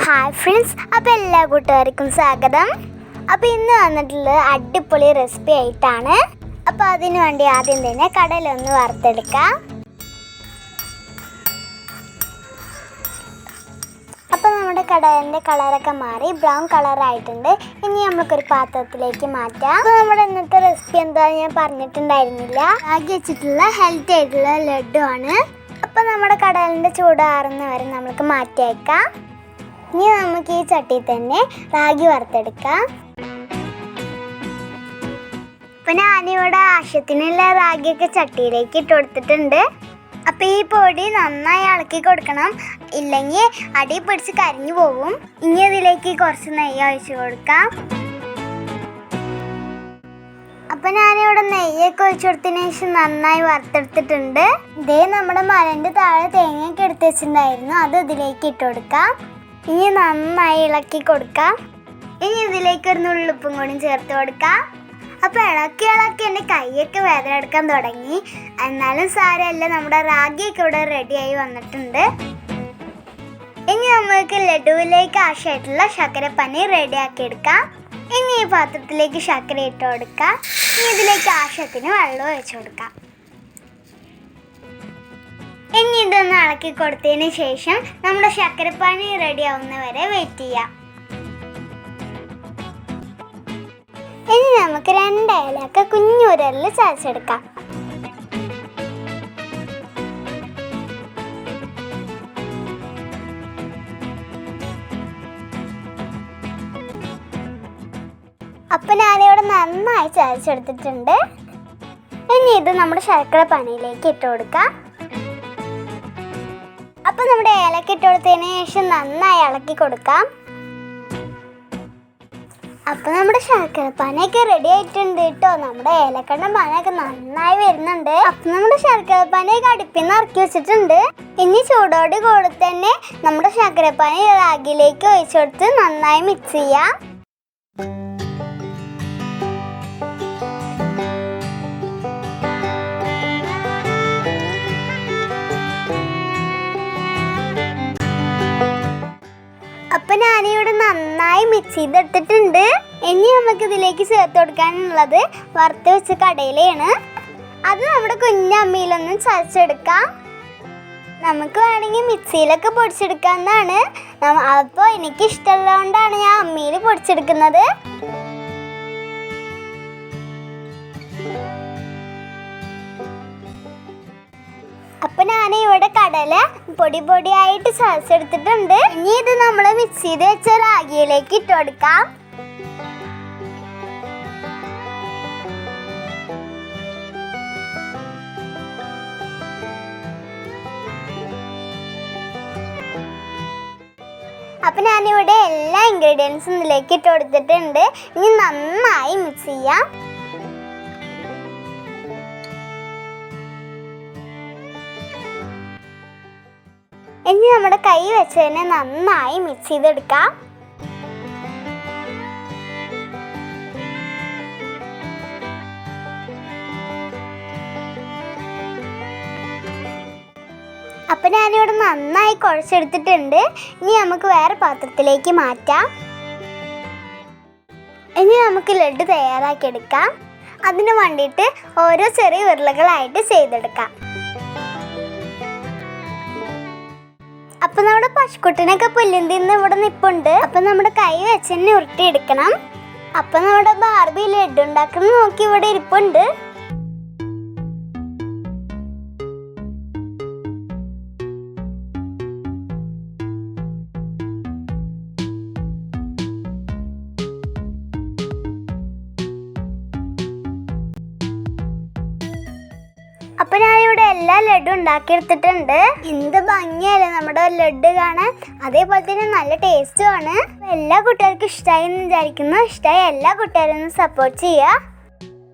Hi friends, അപ്പോൾ എല്ലാ കൂട്ടുകാർക്കും സ്വാഗതം. അപ്പോൾ ഇന്ന് വന്നിട്ടുള്ളത് അടിപൊളി റെസിപ്പി ആയിട്ടാണ്. അപ്പോൾ അതിനു വേണ്ടി ആദ്യം തന്നെ കടലൊന്ന് വറുത്തെടുക്കാം. അപ്പോൾ നമ്മുടെ കടലിൻ്റെ കളറൊക്കെ മാറി ബ്രൗൺ കളറായിട്ടുണ്ട്. ഇനി നമുക്കൊരു പാത്രത്തിലേക്ക് മാറ്റാം. അപ്പോൾ നമ്മുടെ ഇന്നത്തെ റെസിപ്പി എന്താണെന്ന് ഞാൻ പറഞ്ഞിട്ടുണ്ടായിരുന്നില്ല. ആക്കി വെച്ചിട്ടുള്ള ഹെൽത്തി ആയിട്ടുള്ള ലഡ്ഡു ആണ്. അപ്പോൾ നമ്മുടെ കടലിൻ്റെ ചൂടാറുന്ന വരെ നമുക്ക് മാറ്റി വയ്ക്കാം. ഇനി നമുക്ക് ഈ ചട്ടിയിൽ തന്നെ റാഗി വറുത്തെടുക്കാം. അപ്പം ഞാനിവിടെ ആവശ്യത്തിനുള്ള റാഗിയൊക്കെ ചട്ടിയിലേക്ക് ഇട്ട് കൊടുത്തിട്ടുണ്ട്. അപ്പം ഈ പൊടി നന്നായി ഇളക്കി കൊടുക്കണം, ഇല്ലെങ്കിൽ അടി പിടിച്ച് കരിഞ്ഞു പോകും. ഇനി ഇതിലേക്ക് കുറച്ച് നെയ്യ് ഒഴിച്ച് കൊടുക്കാം. അപ്പം ഞാനിവിടെ നെയ്യൊക്കെ ഒഴിച്ചു കൊടുത്തതിന് ശേഷം നന്നായി വറുത്തെടുത്തിട്ടുണ്ട്. ഇതേ നമ്മുടെ മലൻ്റെ താഴെ തേങ്ങയൊക്കെ എടുത്ത് വെച്ചിട്ടുണ്ടായിരുന്നു, അത് ഇതിലേക്ക് ഇട്ട് കൊടുക്കാം. ഇനി നന്നായി ഇളക്കി കൊടുക്കാം. ഇനി ഇതിലേക്ക് ഒരു നുള്ളുപ്പും കൂടി ചേർത്ത് കൊടുക്കാം. അപ്പോൾ ഇളക്കി എൻ്റെ കൈയൊക്കെ വേദന എടുക്കാൻ തുടങ്ങി. എന്നാലും സാരമല്ല, നമ്മുടെ റാഗിയൊക്കെ ഇവിടെ റെഡിയായി വന്നിട്ടുണ്ട്. ഇനി നമുക്ക് ലഡുവിലേക്ക് ആവശ്യമായിട്ടുള്ള ശർക്കരപ്പാനി റെഡിയാക്കി എടുക്കാം. ഇനി ഈ പാത്രത്തിലേക്ക് ശർക്കര ഇട്ട് കൊടുക്കാം. ഇനി ഇതിലേക്ക് ആവശ്യത്തിന് വെള്ളം ഒഴിച്ചു കൊടുക്കാം. ഇനി ഇതൊന്ന് ഇളക്കി കൊടുത്തതിന് ശേഷം നമ്മുടെ ശർക്കരപ്പാനി റെഡി ആവുന്നവരെ വെയിറ്റ് ചെയ്യാം. ഇനി നമുക്ക് 2 ഏലക്ക കുഞ്ഞുരലിൽ ചതച്ചെടുക്കാം. അപ്പം ഞാനിവിടെ നന്നായി ചതച്ചെടുത്തിട്ടുണ്ട്. ഇനി ഇത് നമ്മുടെ ശർക്കരപ്പാനിയിലേക്ക് ഇട്ട് കൊടുക്കാം. അപ്പം നമ്മുടെ ഏലക്ക ഇട്ട് കൊടുത്തതിന് ശേഷം നന്നായി ഇളക്കി കൊടുക്കാം. അപ്പം നമ്മുടെ ശർക്കരപ്പാനിയൊക്കെ റെഡി ആയിട്ടുണ്ട് കേട്ടോ. നമ്മുടെ ഏലക്കയുടെ പാനൊക്കെ നന്നായി വരുന്നുണ്ട്. അപ്പം നമ്മുടെ ശർക്കരപ്പാനിയൊക്കെ അടുപ്പിൽ നിന്ന് ഇറക്കി വെച്ചിട്ടുണ്ട്. ഇനി ചൂടോട് കൂടെ തന്നെ നമ്മുടെ ശർക്കരപ്പാനി റാഗിയിലേക്ക് ഒഴിച്ചു കൊടുത്ത് നന്നായി മിക്സ് ചെയ്യാം. അപ്പം ഞാനിവിടെ നന്നായി മിക്സ് ചെയ്തെടുത്തിട്ടുണ്ട്. ഇനി നമുക്ക് ഇതിലേക്ക് ചേർത്ത് കൊടുക്കാനുള്ളത് വറുത്ത് വെച്ച കടലയാണ്. അത് നമ്മുടെ കുഞ്ഞമ്മിയിലൊന്ന് ചതച്ചെടുക്കാം. നമുക്ക് വേണമെങ്കിൽ മിക്സിയിലൊക്കെ പൊടിച്ചെടുക്കാവുന്നതാണ്. അപ്പോൾ എനിക്ക് ഇഷ്ടമുള്ളതുകൊണ്ടാണ് ഞാൻ അമ്മിയിൽ പൊടിച്ചെടുക്കുന്നത്. അപ്പം ഞാനിവിടെ കടല പൊടിയായിട്ട് ചതച്ചെടുത്തിട്ടുണ്ട്. ഇനി ഇത് നമ്മൾ മിക്സ് ചെയ്ത് വെച്ച റാഗിയിലേക്ക് ഇട്ട് കൊടുക്കാം. അപ്പം ഞാനിവിടെ എല്ലാ ഇൻഗ്രീഡിയൻസും ഇതിലേക്ക് ഇട്ട് കൊടുത്തിട്ടുണ്ട്. ഇനി നന്നായി മിക്സ് ചെയ്യാം. ഇനി നമ്മുടെ കൈ വെച്ച് തന്നെ നന്നായി മിക്സ് ചെയ്തെടുക്കാം. അപ്പം ഞാനിവിടെ നന്നായി കുഴച്ചെടുത്തിട്ടുണ്ട്. ഇനി നമുക്ക് വേറെ പാത്രത്തിലേക്ക് മാറ്റാം. ഇനി നമുക്ക് ലഡ്ഡു തയ്യാറാക്കിയെടുക്കാം. അതിന് വേണ്ടിയിട്ട് ഓരോ ചെറിയ ഉരുളകളായിട്ട് ചെയ്തെടുക്കാം. അപ്പം നമ്മുടെ പശുക്കുട്ടിനൊക്കെ പുല്ലും തിന്ന് ഇവിടെ നിൽപ്പുണ്ട്. അപ്പം നമ്മുടെ കൈ വെച്ച് തന്നെ ഉരുട്ടിയെടുക്കണം. അപ്പം നമ്മുടെ ബാർബി ലഡ്ഡു ഉണ്ടാക്കുന്ന നോക്കി ഇവിടെ ഇരിപ്പുണ്ട്. അപ്പം ഞാനിവിടെ എല്ലാ ലഡ്ഡു ഉണ്ടാക്കിയെടുത്തിട്ടുണ്ട്. എന്ത് ഭംഗിയല്ലേ നമ്മുടെ ലഡ്ഡു കാണാൻ. അതേപോലെ തന്നെ നല്ല ടേസ്റ്റുമാണ്. എല്ലാ കുട്ടികൾക്കും ഇഷ്ടമായി എന്ന് വിചാരിക്കുന്നു. ഇഷ്ടമായി എല്ലാ കുട്ടികളും സപ്പോർട്ട് ചെയ്യുക.